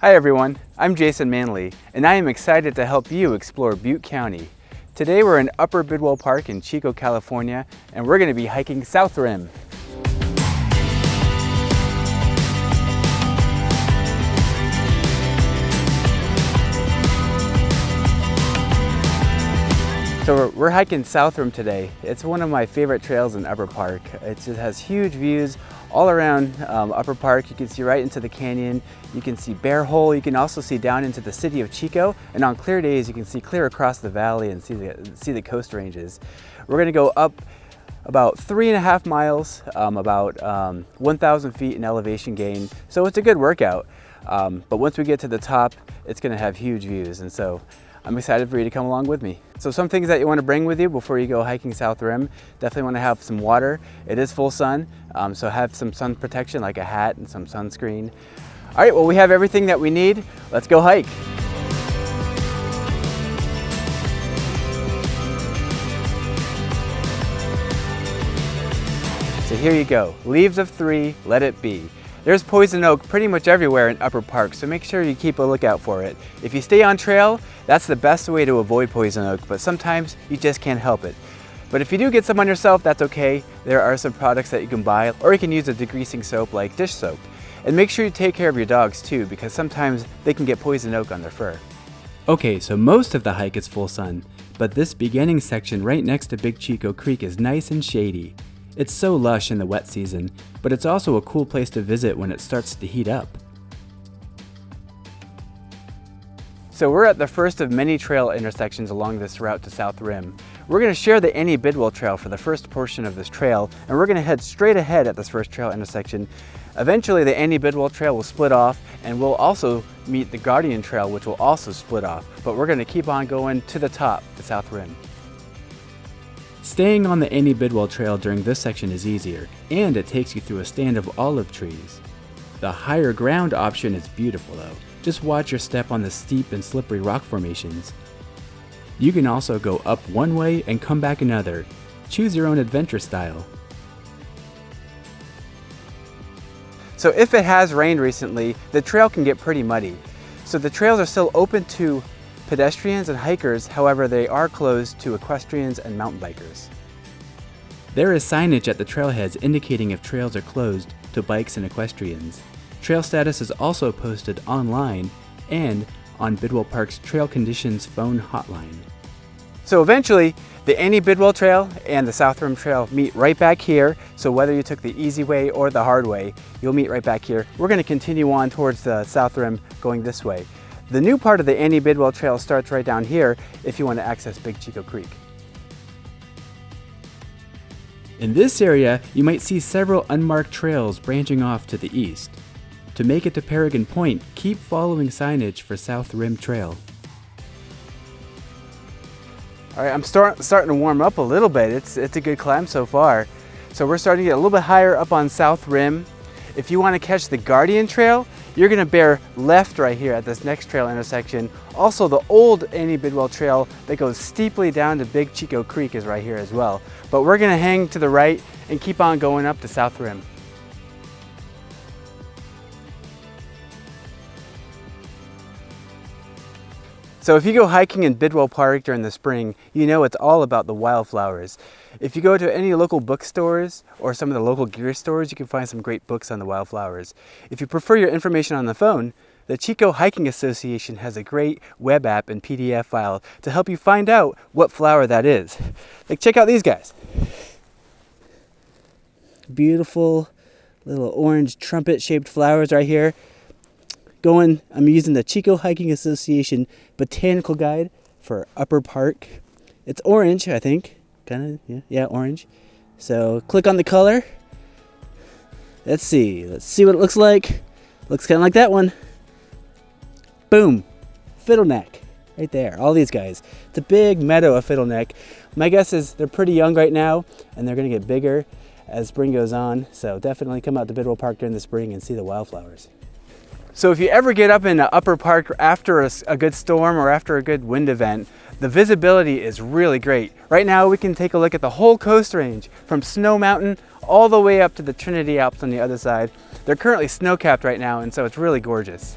Hi everyone, I'm Jason Mandly, and I am excited to help you explore Butte County. Today we're in Upper Bidwell Park in Chico, California, and we're going to be hiking South Rim. So we're hiking South Rim today. It's one of my favorite trails in Upper Park. It just has huge views all around Upper Park. You can see right into the canyon. You can see Bear Hole. You can also see down into the city of Chico. And on clear days, you can see clear across the valley and see the coast ranges. We're gonna go up about 3.5 miles, about 1,000 feet in elevation gain. So it's a good workout. But once we get to the top, it's gonna have huge views. And so I'm excited for you to come along with me. So some things that you want to bring with you before you go hiking South Rim, definitely want to have some water. It is full sun, so have some sun protection like a hat and some sunscreen. All right, well we have everything that we need. Let's go hike. So here you go, leaves of 3, let it be. There's poison oak pretty much everywhere in Upper Park, so make sure you keep a lookout for it. If you stay on trail, that's the best way to avoid poison oak, but sometimes you just can't help it. But if you do get some on yourself, that's okay. There are some products that you can buy, or you can use a degreasing soap like dish soap. And make sure you take care of your dogs too, because sometimes they can get poison oak on their fur. Okay, so most of the hike is full sun, but this beginning section right next to Big Chico Creek is nice and shady. It's so lush in the wet season, but it's also a cool place to visit when it starts to heat up. So we're at the first of many trail intersections along this route to South Rim. We're going to share the Annie Bidwell Trail for the first portion of this trail, and we're going to head straight ahead at this first trail intersection. Eventually the Annie Bidwell Trail will split off, and we'll also meet the Guardian Trail, which will also split off, but we're going to keep on going to the top, to South Rim. Staying on the Annie Bidwell Trail during this section is easier, and it takes you through a stand of olive trees. The higher ground option is beautiful though. Just watch your step on the steep and slippery rock formations. You can also go up one way and come back another. Choose your own adventure style. So if it has rained recently, the trail can get pretty muddy. So the trails are still open to pedestrians and hikers, however they are closed to equestrians and mountain bikers. There is signage at the trailheads indicating if trails are closed to bikes and equestrians. Trail status is also posted online and on Bidwell Park's Trail Conditions phone hotline. So eventually, the Annie Bidwell Trail and the South Rim Trail meet right back here, so whether you took the easy way or the hard way, you'll meet right back here. We're going to continue on towards the South Rim going this way. The new part of the Annie Bidwell Trail starts right down here if you want to access Big Chico Creek. In this area, you might see several unmarked trails branching off to the east. To make it to Peregrine Point, keep following signage for South Rim Trail. All right, I'm starting to warm up a little bit. It's a good climb so far. So we're starting to get a little bit higher up on South Rim. If you want to catch the Guardian Trail, you're going to bear left right here at this next trail intersection. Also, the old Annie Bidwell Trail that goes steeply down to Big Chico Creek is right here as well. But we're going to hang to the right and keep on going up to South Rim. So if you go hiking in Bidwell Park during the spring, you know it's all about the wildflowers. If you go to any local bookstores or some of the local gear stores, you can find some great books on the wildflowers. If you prefer your information on the phone, the Chico Hiking Association has a great web app and PDF file to help you find out what flower that is. Like, check out these guys. Beautiful little orange trumpet-shaped flowers right here. I'm using the Chico Hiking Association Botanical Guide for Upper Park. It's orange, I think. Yeah, orange. So click on the color. Let's see what it looks like. Looks kind of like that one. Boom, fiddleneck, right there. All these guys. It's a big meadow of fiddleneck. My guess is they're pretty young right now, and they're gonna get bigger as spring goes on. So definitely come out to Bidwell Park during the spring and see the wildflowers. So if you ever get up in Upper Park after a good storm or after a good wind event, the visibility is really great. Right now we can take a look at the whole coast range from Snow Mountain all the way up to the Trinity Alps on the other side. They're currently snow-capped right now, and so it's really gorgeous.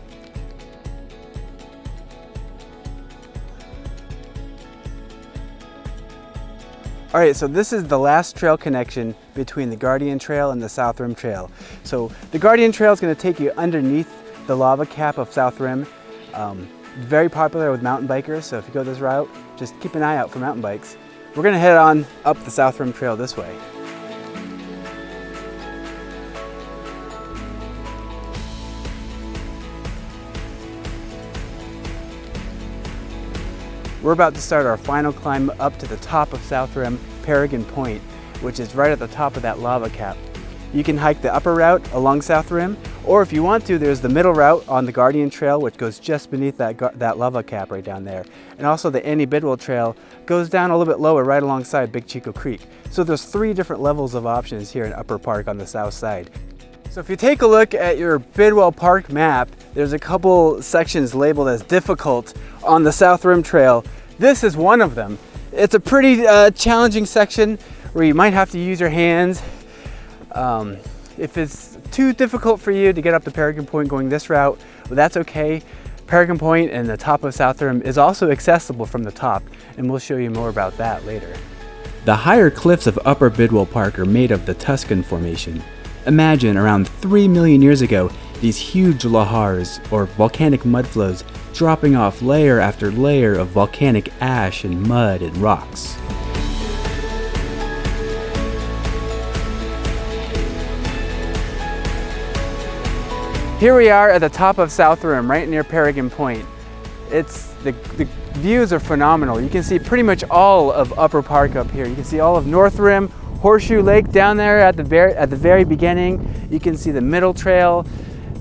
All right, so this is the last trail connection between the Guardian Trail and the South Rim Trail. So the Guardian Trail is going to take you underneath the lava cap of South Rim. Very popular with mountain bikers, so if you go this route, just keep an eye out for mountain bikes. We're going to head on up the South Rim Trail this way. We're about to start our final climb up to the top of South Rim, Peregrine Point, which is right at the top of that lava cap. You can hike the upper route along South Rim, or if you want to, there's the middle route on the Guardian Trail, which goes just beneath that lava cap right down there. And also the Annie Bidwell Trail goes down a little bit lower right alongside Big Chico Creek. So there's 3 different levels of options here in Upper Park on the south side. So if you take a look at your Bidwell Park map, there's a couple sections labeled as difficult on the South Rim Trail. This is one of them. It's a pretty challenging section where you might have to use your hands. If it's too difficult for you to get up to Peregrine Point going this route, well, that's okay. Peregrine Point and the top of South Rim is also accessible from the top, and we'll show you more about that later. The higher cliffs of Upper Bidwell Park are made of the Tuscan Formation. Imagine around 3 million years ago, these huge lahars, or volcanic mudflows, dropping off layer after layer of volcanic ash and mud and rocks. Here we are at the top of South Rim, right near Peregrine Point. The views are phenomenal. You can see pretty much all of Upper Park up here. You can see all of North Rim, Horseshoe Lake down there at the very beginning. You can see the Middle Trail,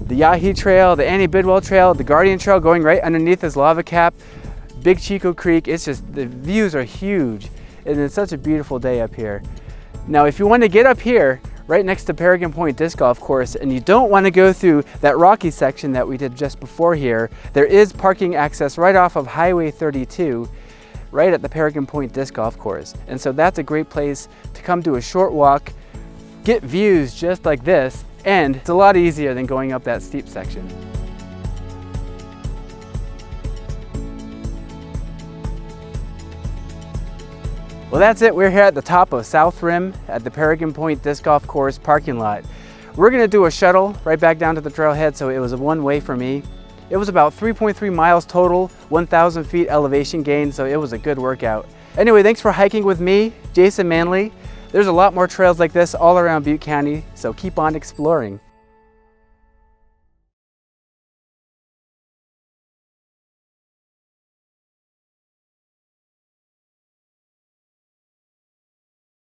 the Yahi Trail, the Annie Bidwell Trail, the Guardian Trail going right underneath this lava cap, Big Chico Creek. It's just, the views are huge, and it's such a beautiful day up here. Now, if you want to get up here, right next to Peregrine Point Disc Golf Course, and you don't want to go through that rocky section that we did just before here, there is parking access right off of Highway 32, right at the Peregrine Point Disc Golf Course. And so that's a great place to come do a short walk, get views just like this, and it's a lot easier than going up that steep section. Well, that's it. We're here at the top of South Rim at the Peregrine Point Disc Golf Course parking lot. We're gonna do a shuttle right back down to the trailhead, so it was a one-way for me. It was about 3.3 miles total, 1,000 feet elevation gain, so it was a good workout. Anyway, thanks for hiking with me, Jason Mandly. There's a lot more trails like this all around Butte County, so keep on exploring.